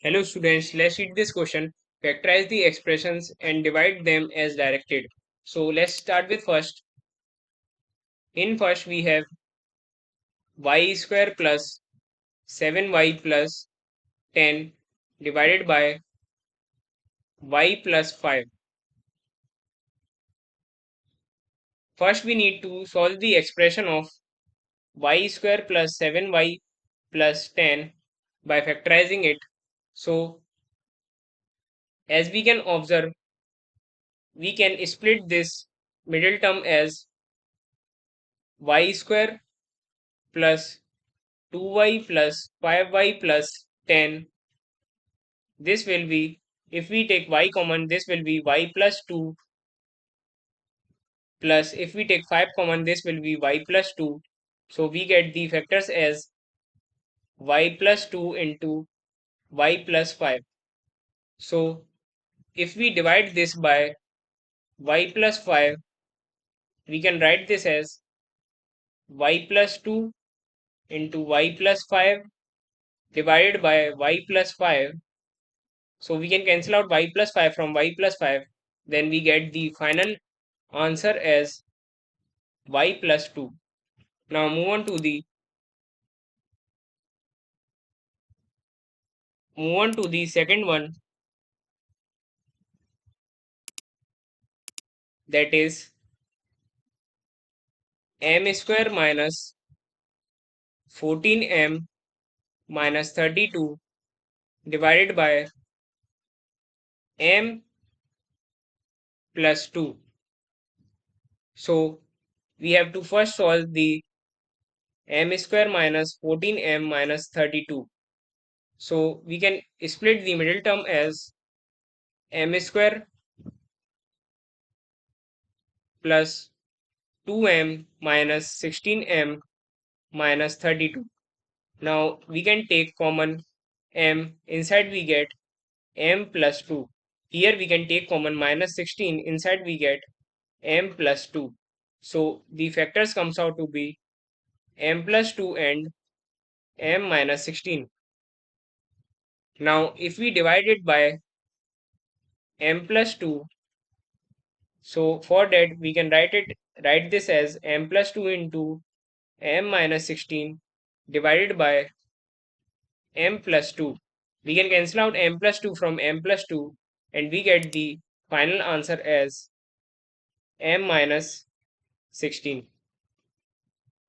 Hello students, let's read this question. Factorize the expressions and divide them as directed. So let's start with first. In first we have y square plus 7y plus 10 divided by y plus 5. First we need to solve the expression of y square plus 7y plus 10 by factorizing it. So as we can observe, we can split this middle term as y square plus 2y plus 5y plus 10. This will be, if we take y common, this will be y plus 2 plus, if we take 5 common, this will be y plus 2. So we get the factors as y plus 2 into y plus 5. So if we divide this by y plus 5, we can write this as y plus 2 into y plus 5 divided by y plus 5. So we can cancel out y plus 5 from y plus 5. Then we get the final answer as y plus 2. Now move on to the second one, that is m square minus 14m minus 32 divided by m plus 2. So we have to first solve the m square minus 14m minus 32. So we can split the middle term as m square plus 2m minus 16m minus 32. Now we can take common m, inside we get m plus 2. Here we can take common minus 16, inside we get m plus 2. So the factors comes out to be m plus 2 and m minus 16. Now if we divide it by m plus 2, so for that we can write this as m plus 2 into m minus 16 divided by m plus 2. We can cancel out m plus 2 from m plus 2 and we get the final answer as m minus 16.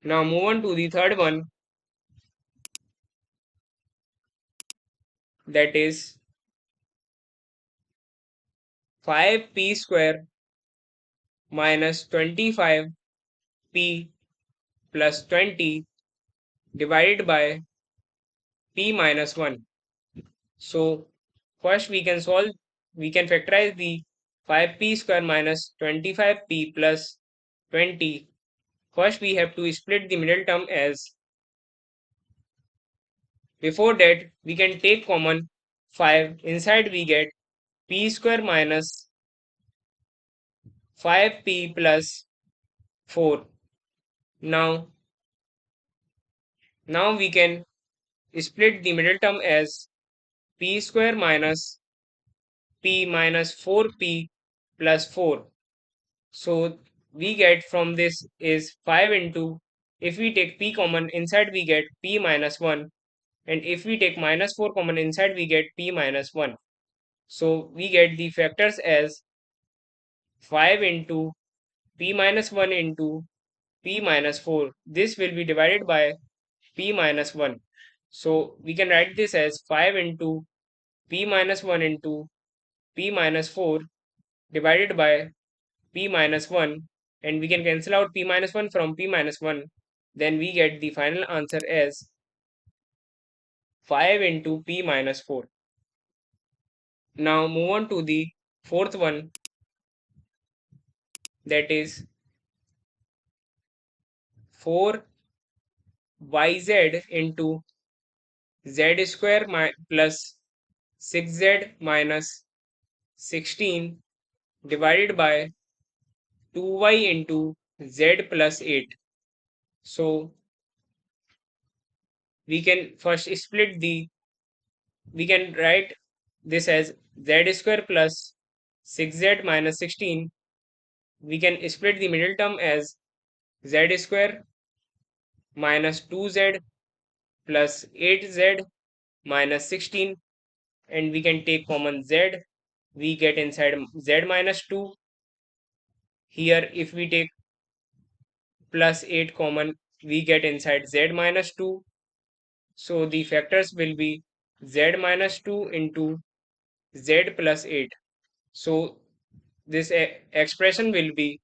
Now move on to the third one, that is 5p square minus 25p plus 20 divided by p minus 1. So first we can factorize the 5p square minus 25p plus 20. First we have to split the middle term as, before that we can take common 5, inside we get p square minus 5p plus 4. Now we can split the middle term as p square minus p minus 4p plus 4. So we get from this is 5 into, if we take p common, inside we get p minus 1, and if we take minus 4 common, inside we get p minus 1. So we get the factors as 5 into p minus 1 into p minus 4. This will be divided by p minus 1. So we can write this as 5 into p minus 1 into p minus 4 divided by p minus 1, and we can cancel out p minus 1 from p minus 1. Then we get the final answer as 5 into p minus 4. Now move on to the fourth one, that is 4yz into z square plus 6z minus 16 divided by 2y into z plus 8. So we can first split the we can write this as z square plus 6z minus 16. We can split the middle term as z square minus 2z plus 8z minus 16, and we can take common z. We get inside z minus 2. Here if we take plus 8 common, we get inside z minus 2. So the factors will be z minus 2 into z plus 8. So this expression will be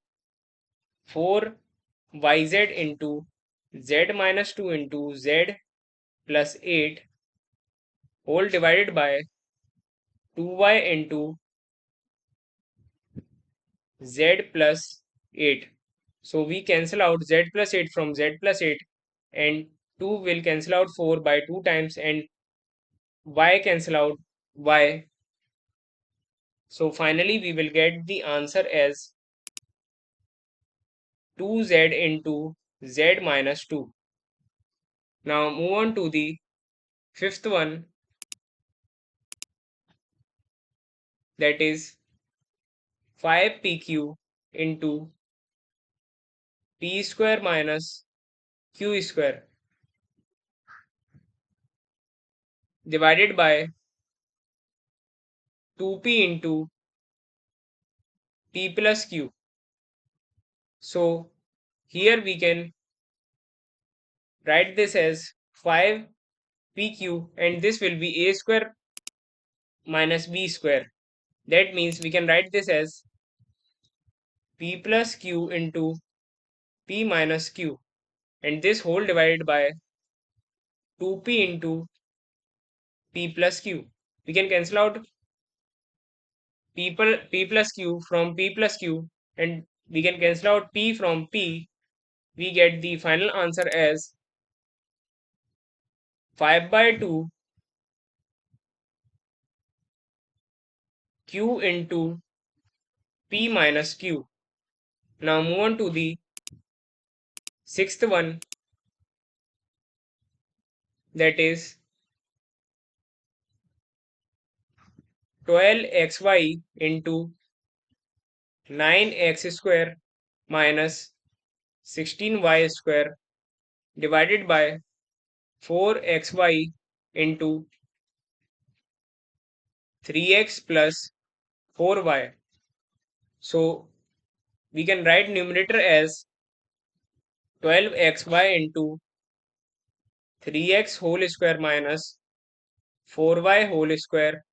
4yz into z minus 2 into z plus 8 whole divided by 2y into z plus 8. So we cancel out z plus 8 from z plus 8, and 2 will cancel out 4 by 2 times, and y cancel out y. So finally we will get the answer as 2z into z minus 2. Now move on to the fifth one, that is 5pq into p square minus q square divided by 2p into p plus q. So here we can write this as 5pq, and this will be a square minus b square. That means we can write this as p plus q into p minus q, and this whole divided by 2p into p plus q. We can cancel out p plus q from p plus q, and we can cancel out p from p. We get the final answer as 5 by 2 q into p minus q. Now move on to the sixth one, that is 12xy into 9x square minus 16y square divided by 4xy into 3x plus 4y. So we can write numerator as 12xy into 3x whole square minus 4y whole square.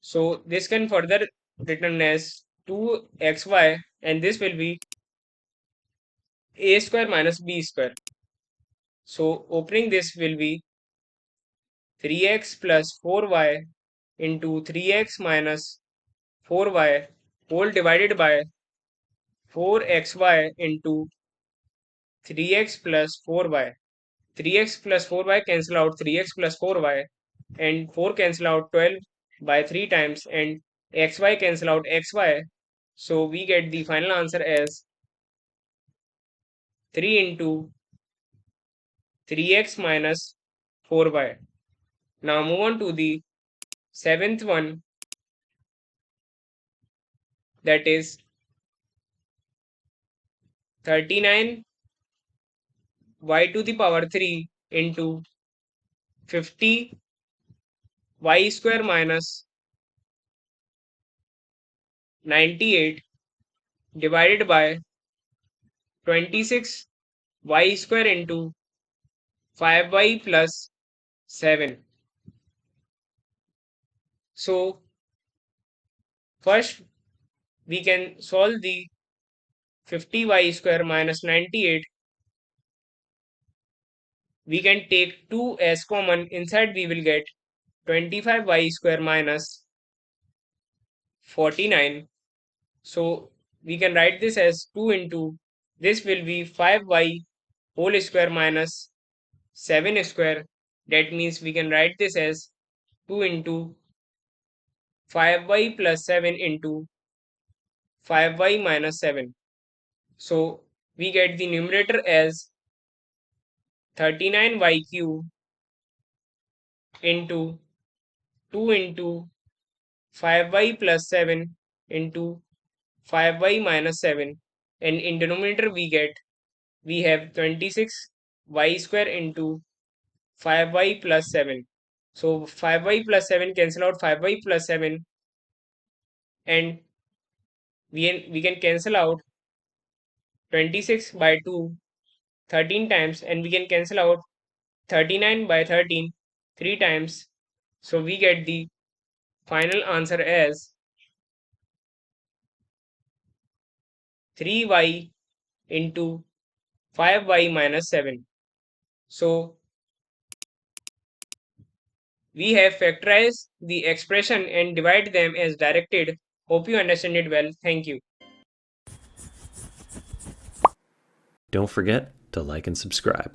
So this can further written as 2xy, and this will be a square minus b square. So opening this will be 3x plus 4y into 3x minus 4y whole divided by 4xy into 3x plus 4y. 3x plus 4y cancel out 3x plus 4y, and 4 cancel out 12 by 3 times, and xy cancel out xy. So we get the final answer as 3 into 3x minus 4y. Now move on to the seventh one, that is 39 y to the power 3 into 50 y square minus 98 divided by 26 y square into 5y plus 7. So first we can solve the 50y square minus 98. We can take 2 as common. Inside we will get 25y square minus 49. So we can write this as 2 into, this will be 5y whole square minus 7 square. That means we can write this as 2 into 5y plus 7 into 5y minus 7. So we get the numerator as 39y cube into 2 into 5y plus 7 into 5y minus 7, and in denominator we have 26y square into 5y plus 7. So 5y plus 7 cancel out 5y plus 7, and we can cancel out 26 by 2 13 times, and we can cancel out 39 by 13 3 times. So we get the final answer as 3y into 5y minus 7. So we have factorized the expression and divide them as directed. Hope you understand it well. Thank you. Don't forget to like and subscribe.